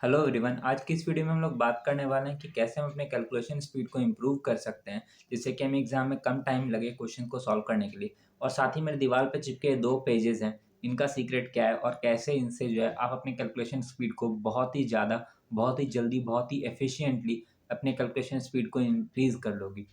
Hello everyone. आज की इस वीडियो में हम लोग बात करने वाले हैं कि कैसे हम अपने कैलकुलेशन स्पीड को इम्प्रूव कर सकते हैं, जिससे कि हमें एग्जाम में कम टाइम लगे क्वेश्चन को सॉल्व करने के लिए। और साथ ही मेरे दीवार पे चिपके 2 पेजेस हैं, इनका सीक्रेट क्या है और कैसे इनसे जो है आप अपने कैलकुलेशन स्पीड को बहुत ही ज़्यादा, बहुत ही जल्दी, बहुत ही एफिशिएंटली अपने कैलकुलेशन स्पीड को इंक्रीज़ कर लोगी।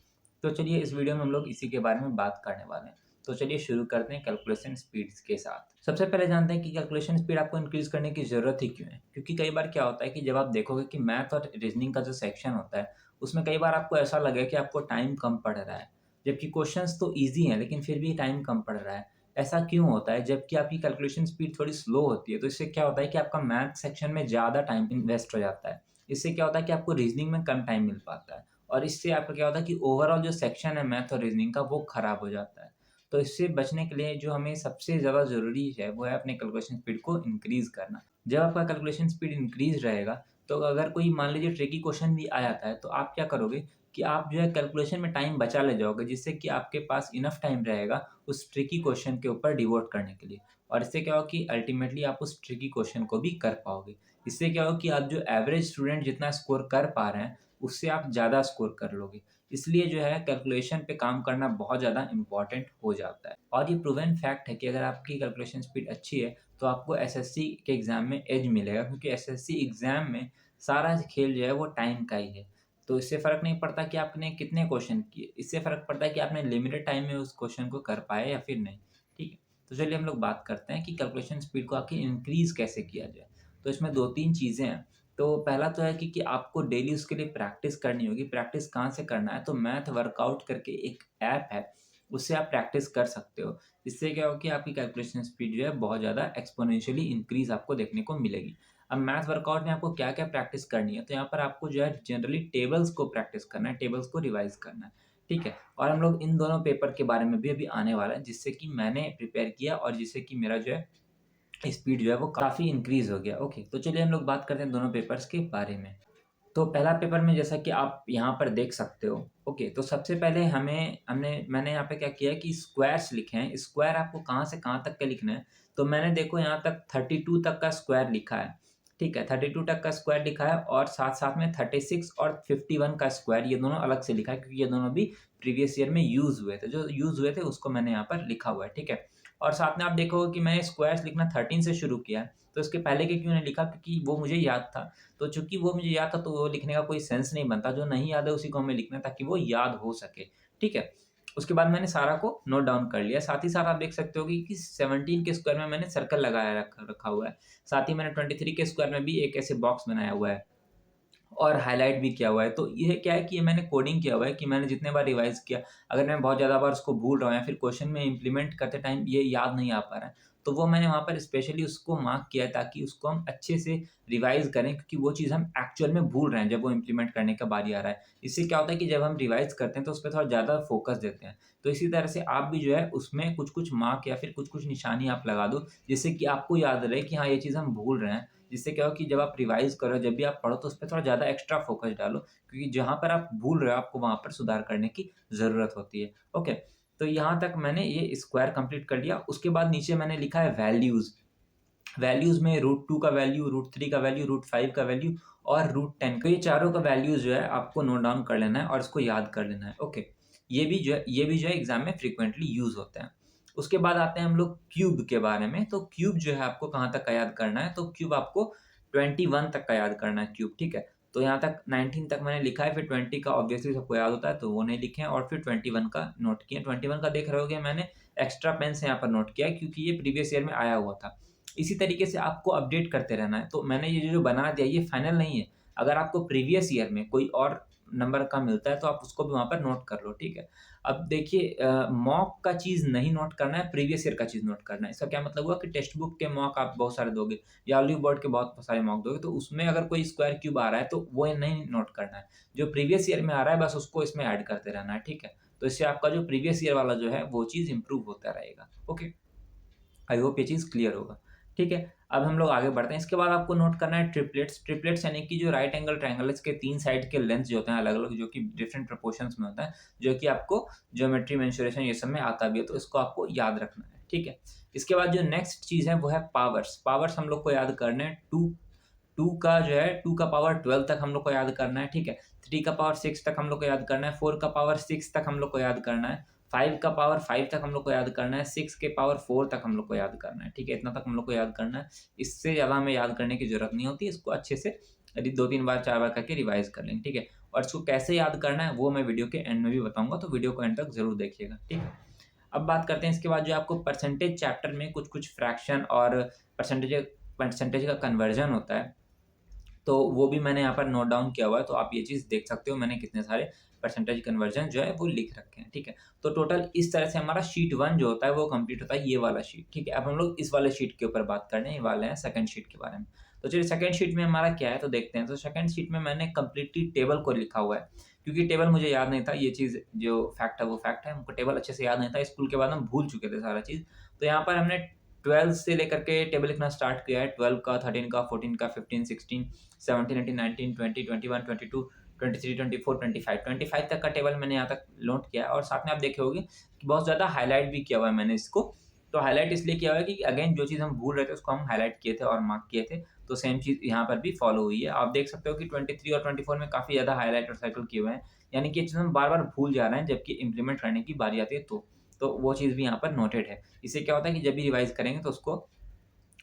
तो चलिए इस वीडियो में हम लोग इसी के बारे में बात करने वाले हैं। तो चलिए शुरू करते हैं कैलकुलेशन स्पीड्स के साथ। सबसे पहले जानते हैं कि कैलकुलेशन स्पीड आपको इंक्रीज़ करने की ज़रूरत ही क्यों है? क्योंकि कई बार क्या होता है कि जब आप देखोगे कि मैथ और रीज़निंग का जो सेक्शन होता है, उसमें कई बार आपको ऐसा लगे कि आपको टाइम कम पड़ रहा है। जबकि क्वेश्चंस तो ईज़ी हैं, लेकिन फिर भी टाइम कम पड़ रहा है। ऐसा क्यों होता है? जबकि आपकी कैलकुलेशन स्पीड थोड़ी स्लो होती है, तो इससे क्या होता है कि आपका मैथ सेक्शन में ज़्यादा टाइम इन्वेस्ट हो जाता है। इससे क्या होता है कि आपको रीज़निंग में कम टाइम मिल पाता है और इससे आपका क्या होता है कि ओवरऑल जो सेक्शन है मैथ और रीज़निंग का, वो खराब हो जाता है। तो इससे बचने के लिए जो हमें सबसे ज़्यादा ज़रूरी है, वो है अपने कैलकुलेशन स्पीड को इंक्रीज़ करना। जब आपका कैलकुलेशन स्पीड इंक्रीज़ रहेगा, तो अगर कोई मान लीजिए ट्रिकी क्वेश्चन भी आ जाता है, तो आप क्या करोगे कि आप जो है कैलकुलेशन में टाइम बचा ले जाओगे, जिससे कि आपके पास इनफ टाइम रहेगा उस ट्रिकी क्वेश्चन के ऊपर डिवोट करने के लिए। और इससे क्या होगा कि अल्टीमेटली आप उस ट्रिकी क्वेश्चन को भी कर पाओगे। इससे क्या होगा कि आप जो एवरेज स्टूडेंट जितना स्कोर कर पा रहे हैं, उससे आप ज़्यादा स्कोर कर लोगे। इसलिए जो है कैलकुलेशन पे काम करना बहुत ज़्यादा इम्पोर्टेंट हो जाता है। और ये प्रूवन फैक्ट है कि अगर आपकी कैलकुलेशन स्पीड अच्छी है, तो आपको एसएससी के एग्ज़ाम में एज मिलेगा, क्योंकि एसएससी एग्ज़ाम में सारा खेल जो है वो टाइम का ही है। तो इससे फ़र्क नहीं पड़ता कि आपने कितने क्वेश्चन किए, इससे फ़र्क पड़ता है कि आपने लिमिटेड टाइम में उस क्वेश्चन को कर पाए या फिर नहीं। ठीक है? तो चलिए हम लोग बात करते हैं कि कैलकुलेशन स्पीड को आखिर इंक्रीज़ कैसे किया जाए। तो इसमें 2-3 चीज़ें हैं। तो पहला तो है कि आपको डेली उसके लिए प्रैक्टिस करनी होगी। प्रैक्टिस कहाँ से करना है? तो मैथ वर्कआउट करके एक ऐप है, उससे आप प्रैक्टिस कर सकते हो। इससे क्या होगा कि आपकी कैलकुलेशन स्पीड जो है बहुत ज़्यादा एक्स्पोनेंशियली इंक्रीज़ आपको देखने को मिलेगी। अब मैथ वर्कआउट में आपको क्या-क्या प्रैक्टिस करनी है? तो यहाँ पर आपको जो है जनरली टेबल्स को प्रैक्टिस करना है, टेबल्स को रिवाइज़ करना है। ठीक है? और हम लोग इन दोनों पेपर के बारे में भी अभी आने वाला है, जिससे कि मैंने प्रिपेयर किया और जिससे कि मेरा जो है स्पीड जो है वो काफ़ी इंक्रीज़ हो गया। ओके, तो चलिए हम लोग बात करते हैं दोनों पेपर्स के बारे में। तो पहला पेपर में जैसा कि आप यहाँ पर देख सकते हो, ओके, तो सबसे पहले मैंने यहाँ पे क्या किया है कि स्क्वायर्स लिखे हैं। स्क्वायर आपको कहाँ से कहाँ तक के लिखना है, तो मैंने देखो यहाँ तक 32 तक का स्क्वायर लिखा है, ठीक है? 32 तक का स्क्वायर लिखा है और साथ-साथ में 36 और 51 का स्क्वायर, ये दोनों अलग से लिखा है, क्योंकि ये दोनों भी प्रीवियस ईयर में यूज़ हुए थे। जो यूज़ हुए थे उसको मैंने यहाँ पर लिखा हुआ है, ठीक है? और साथ में आप देखोगे कि मैंने स्क्वायर्स लिखना 13 से शुरू किया है, तो इसके पहले के क्यों नहीं लिखा? क्योंकि वो मुझे याद था। तो चूँकि वो मुझे याद था, तो वो लिखने का कोई सेंस नहीं बनता, जो नहीं याद है उसी को हमें लिखना है ताकि वो याद हो सके, ठीक है? उसके बाद मैंने सारा को नोट डाउन कर लिया। साथ ही साथ आप देख सकते हो कि 17 के स्क्वायर में मैंने सर्कल लगाया रखा हुआ है। साथ ही मैंने 23 के स्क्वायर में भी एक ऐसे बॉक्स बनाया हुआ है और हाइलाइट भी किया हुआ है। तो ये क्या है कि ये मैंने कोडिंग किया हुआ है कि मैंने जितने बार रिवाइज़ किया, अगर मैं बहुत ज़्यादा बार उसको भूल रहा हूँ या फिर क्वेश्चन में इम्प्लीमेंट करते टाइम ये याद नहीं आ पा रहा है, तो वो मैंने वहाँ पर स्पेशली उसको मार्क किया है ताकि उसको हम अच्छे से रिवाइज़ करें, क्योंकि वो चीज़ हम एक्चुअल में भूल रहे हैं जब वो इम्प्लीमेंट करने का बारी आ रहा है। इससे क्या होता है कि जब हम रिवाइज़ करते हैं तो उसपे थोड़ा ज़्यादा फ़ोकस देते हैं। तो इसी तरह से आप भी जो है उसमें कुछ-कुछ मार्क या फिर कुछ-कुछ निशानी आप लगा दो, जिससे कि आपको याद रहे कि हाँ, ये चीज़ हम भूल रहे हैं। जिससे क्या हो कि जब आप रिवाइज़ करो, जब भी आप पढ़ो, तो उसपे थोड़ा ज़्यादा एक्स्ट्रा फ़ोकस डालो, क्योंकि जहाँ पर आप भूल रहे हो, आपको वहाँ पर सुधार करने की ज़रूरत होती है। ओके, तो यहाँ तक मैंने ये स्क्वायर कंप्लीट कर लिया। उसके बाद नीचे मैंने लिखा है वैल्यूज़। वैल्यूज़ में √2 का वैल्यू, √3 का वैल्यू, √5 का वैल्यू और √10 का, ये चारों का वैल्यूज़ जो है आपको नोट डाउन कर लेना है और इसको याद कर लेना है। ओके, ये भी जो है एग्ज़ाम में फ्रीक्वेंटली यूज़ होते हैं। उसके बाद आते हैं हम लोग क्यूब के बारे में। तो क्यूब जो है आपको कहाँ तक का याद करना है, तो क्यूब आपको 21 तक का याद करना है क्यूब, ठीक है? तो यहाँ तक 19 तक मैंने लिखा है, फिर 20 का ऑब्वियसली सबको याद होता है, तो वो नहीं लिखे हैं और फिर 21 का नोट किए। 21 का देख रहे होगे, मैंने एक्स्ट्रा पेन से यहाँ पर नोट किया है, क्योंकि ये प्रीवियस ईयर में आया हुआ था। इसी तरीके से आपको अपडेट करते रहना है। तो मैंने ये जो बना दिया, ये फाइनल नहीं है। अगर आपको प्रीवियस ईयर में कोई और नंबर का मिलता है, तो आप उसको भी वहाँ पर नोट कर लो, ठीक है? अब देखिए, मॉक का चीज़ नहीं नोट करना है, प्रीवियस ईयर का चीज़ नोट करना है। इसका क्या मतलब हुआ कि टेक्स्ट बुक के मॉक आप बहुत सारे दोगे या ऑलिव बोर्ड के बहुत सारे मॉक दोगे, तो उसमें अगर कोई स्क्वायर क्यूब आ रहा है, तो वो नहीं नोट करना है। जो प्रीवियस ईयर में आ रहा है, बस उसको इसमें ऐड करते रहना है, ठीक है? तो इससे आपका जो प्रीवियस ईयर वाला जो है, वो चीज़ इम्प्रूव होता रहेगा। ओके? आई होप ये चीज़ क्लियर होगा। ठीक है, अब हम लोग आगे बढ़ते हैं। इसके बाद आपको नोट करना है ट्रिपलेट्स। ट्रिपलेट्स यानी कि जो राइट एंगल ट्रायंगल है, इसके 3 साइड के लेंथ जो होते हैं अलग-अलग, जो कि डिफरेंट प्रोपोर्शंस में होता है, जो कि आपको ज्योमेट्री, मेंसुरेशन ये सब में आता भी है, तो इसको आपको याद रखना है। ठीक है? इसके बाद जो नेक्स्ट चीज़ है वो है पावर्स। पावर्स हम लोग को याद करने हैं, 2 2 का जो है 2 का पावर 12 तक हम लोग को याद करना है, ठीक है? 3 का पावर 6 तक हम लोग को याद करना है, 4 का पावर 6 तक हम लोग को याद करना है, 5 का पावर 5 तक हम लोग को याद करना है, 6 के पावर 4 तक हम लोग को याद करना है, ठीक है? इतना तक हम लोग को याद करना है। इससे ज़्यादा हमें याद करने की ज़रूरत नहीं होती, इसको अच्छे से यदि 2-3 बार 4 बार करके रिवाइज़ कर लेंगे, ठीक है? और इसको कैसे याद करना है वो मैं वीडियो के एंड में भी बताऊँगा, तो वीडियो को एंड तक ज़रूर देखिएगा, ठीक है? अब बात करते हैं इसके बाद जो आपको परसेंटेज चैप्टर में कुछ-कुछ फ्रैक्शन और परसेंटेज परसेंटेज का कन्वर्जन होता है, तो वो भी मैंने यहाँ पर नोट डाउन किया हुआ है, तो आप ये चीज़ देख सकते हो मैंने कितने सारे परसेंटेज कन्वर्जन जो है वो लिख रखे हैं, ठीक है? तो टोटल इस तरह से हमारा शीट 1 जो होता है वो कंप्लीट होता है, ये वाला शीट, ठीक है? अब हम लोग इस वाले शीट के ऊपर बात करने वाले हैं सेकंड शीट के बारे में। तो चलिए सेकंड शीट में हमारा क्या है तो देखते हैं। तो सेकंड शीट में मैंने कंप्लीटली टेबल को लिखा हुआ है, क्योंकि टेबल मुझे याद नहीं था, ये चीज़ जो फैक्ट है वो फैक्ट है, हमको टेबल अच्छे से याद नहीं था, स्कूल के बाद हम भूल चुके थे सारा चीज़। तो यहाँ पर हमने 12 से लेकर के टेबल लिखना स्टार्ट किया है, 12 का, 13 का, 14 का, 15, 16, 17, 18, 19, 20, 21, 22, 23, 24, 25, 25 तक का टेबल मैंने यहाँ तक नोट किया है। और साथ में आप देखे होंगे कि बहुत ज़्यादा हाइलाइट भी किया हुआ है मैंने इसको। तो हाइलाइट इसलिए किया हुआ है कि अगेन जो चीज़ हम भूल रहे थे उसको हम हाइलाइट किए थे और मार्क किए थे, तो सेम चीज़ यहाँ पर भी फॉलो हुई है। आप देख सकते हो कि 23 और 24 में काफ़ी ज़्यादा हाइलाइट और सर्कल किए हुए हैं, यानी कि ये चीज़ हम बार-बार भूल जा रहे हैं जबकि इम्प्लीमेंट करने की बारी आती है तो। तो वो चीज़ भी यहाँ पर नोटेड है। इससे क्या होता है कि जब भी रिवाइज़ करेंगे तो उसको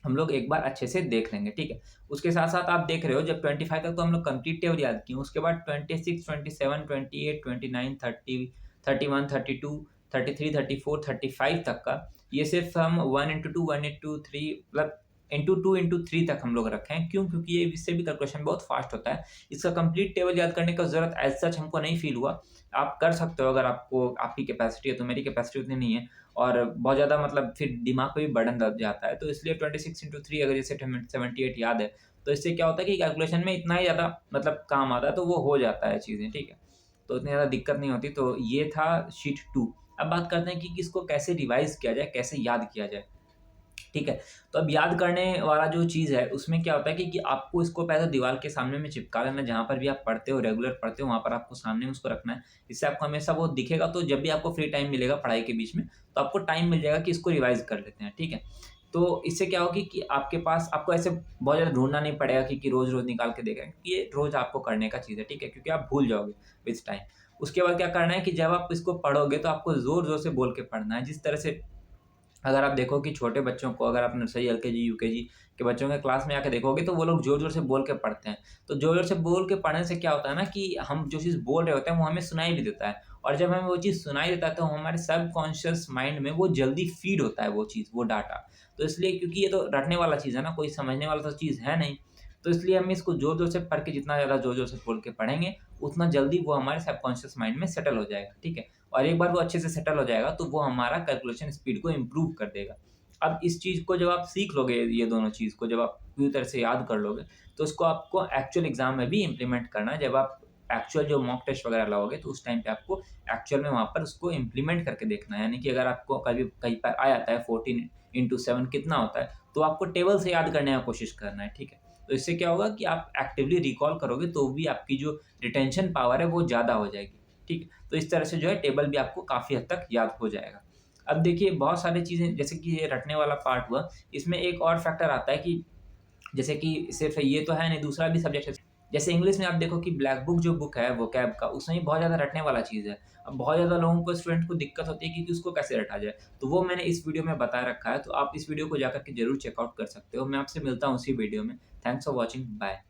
हम लोग एक बार अच्छे से देख लेंगे, ठीक है? उसके साथ-साथ आप देख रहे हो जब 25 तक तो हम लोग कंप्लीट टेबल याद किए, उसके बाद 26, 27, 28, 29, 30, 31, 32, 33, 34, 35 तक का ये सिर्फ़ हम 1 इंटू 2, 1 इंटू 3 मतलब इंटू 2 इंटू 3 तक हम लोग रखे हैं। क्यों? क्योंकि ये इससे भी कैलकुलेशन बहुत फ़ास्ट होता है। इसका कंप्लीट टेबल याद करने का ज़रूरत एज़ सच हमको नहीं फ़ील हुआ। आप कर सकते हो अगर आपको आपकी कैपेसिटी है, तो मेरी कैपेसिटी उतनी नहीं है। और बहुत ज़्यादा मतलब फिर दिमाग पे भी बर्डन लग जाता है। तो इसलिए 26 इंटू 3 अगर जैसे 78 याद है, तो इससे क्या होता है कि कैलकुलेशन में इतना ही ज़्यादा मतलब काम आता है, तो वो हो जाता है चीज़ें, ठीक है? तो इतनी ज़्यादा दिक्कत नहीं होती। तो ये था शीट 2। अब बात करते हैं कि इसको कैसे रिवाइज़ किया जाए, कैसे याद किया जाए? ठीक है? तो अब याद करने वाला जो चीज़ है, उसमें क्या होता है कि आपको इसको पहले दीवार के सामने में चिपका लेना है, जहाँ पर भी आप पढ़ते हो, रेगुलर पढ़ते हो, वहाँ पर आपको सामने में उसको रखना है। इससे आपको हमेशा वो दिखेगा, तो जब भी आपको फ्री टाइम मिलेगा पढ़ाई के बीच में, तो आपको टाइम मिल जाएगा कि इसको रिवाइज़ कर लेते हैं, ठीक है? तो इससे क्या होगी कि आपके पास आपको ऐसे बहुत ज़्यादा ढूँढना नहीं पड़ेगा कि रोज़-रोज़ निकाल के देखें, क्योंकि ये रोज़ आपको करने का चीज़ है, ठीक है? क्योंकि आप भूल जाओगे विथ टाइम। उसके बाद क्या करना है कि जब आप इसको पढ़ोगे, तो आपको ज़ोर-ज़ोर से बोल के पढ़ना है। जिस तरह से अगर आप देखो कि छोटे बच्चों को अगर आप नर्सरी, एलकेजी, यूकेजी के बच्चों के क्लास में आके देखोगे तो वो लोग ज़ोर-ज़ोर से बोल के पढ़ते हैं। तो ज़ोर-ज़ोर से बोल के पढ़ने से क्या होता है ना कि हम जो चीज़ बोल रहे होते हैं वो हमें सुनाई भी देता है, और जब हमें वो चीज़ सुनाई देता है तो हमारे सबकॉन्शियस माइंड में वो जल्दी फ़ीड होता है वो चीज़, वो डाटा। तो इसलिए क्योंकि ये तो रटने वाला चीज़ है ना, कोई समझने वाला तो चीज़ है नहीं। तो इसलिए हम इसको ज़ोर-ज़ोर से पढ़ के जितना ज़्यादा ज़ोर-ज़ोर से बोल के पढ़ेंगे, उतना जल्दी वो हमारे सबकॉन्शियस माइंड में सेटल हो जाएगा, ठीक है? और एक बार वो अच्छे से सेटल हो जाएगा तो वो हमारा कैलकुलेशन स्पीड को इम्प्रूव कर देगा। अब इस चीज़ को जब आप सीख लोगे, ये दोनों चीज़ को जब आप पूरी तरह से याद कर लोगे, तो उसको आपको एक्चुअल एग्ज़ाम में भी इम्प्लीमेंट करना है। जब आप एक्चुअल जो मॉक टेस्ट वगैरह लाओगे, तो उस टाइम पे आपको एक्चुअल में वहाँ पर उसको इम्प्लीमेंट करके देखना है। यानी कि अगर आपको कभी कहीं पर आ जाता है 14 इंटू 7 कितना होता है, तो आपको टेबल से याद करने का कोशिश करना है, ठीक है? तो इससे क्या होगा कि आप एक्टिवली रिकॉल करोगे, तो भी आपकी जो रिटेंशन पावर है, वो ज़्यादा हो जाएगी, ठीक है? तो इस तरह से जो है टेबल भी आपको काफ़ी हद तक याद हो जाएगा। अब देखिए बहुत सारी चीज़ें जैसे कि ये रटने वाला पार्ट हुआ, इसमें एक और फैक्टर आता है कि जैसे कि सिर्फ़ ये तो है नहीं, दूसरा भी सब्जेक्ट है। जैसे इंग्लिश में आप देखो कि ब्लैक बुक जो बुक है वोकैब का, उसमें भी बहुत ज़्यादा रटने वाला चीज़ है। अब बहुत ज़्यादा लोगों को, स्टूडेंट को दिक्कत होती है कि उसको कैसे रटा जाए। तो वो मैंने इस वीडियो में बता रखा है, तो आप इस वीडियो को जाकर के ज़रूर चेकआउट कर सकते हो। मैं आपसे मिलता हूँ उसी वीडियो में। Thanks for watching, bye.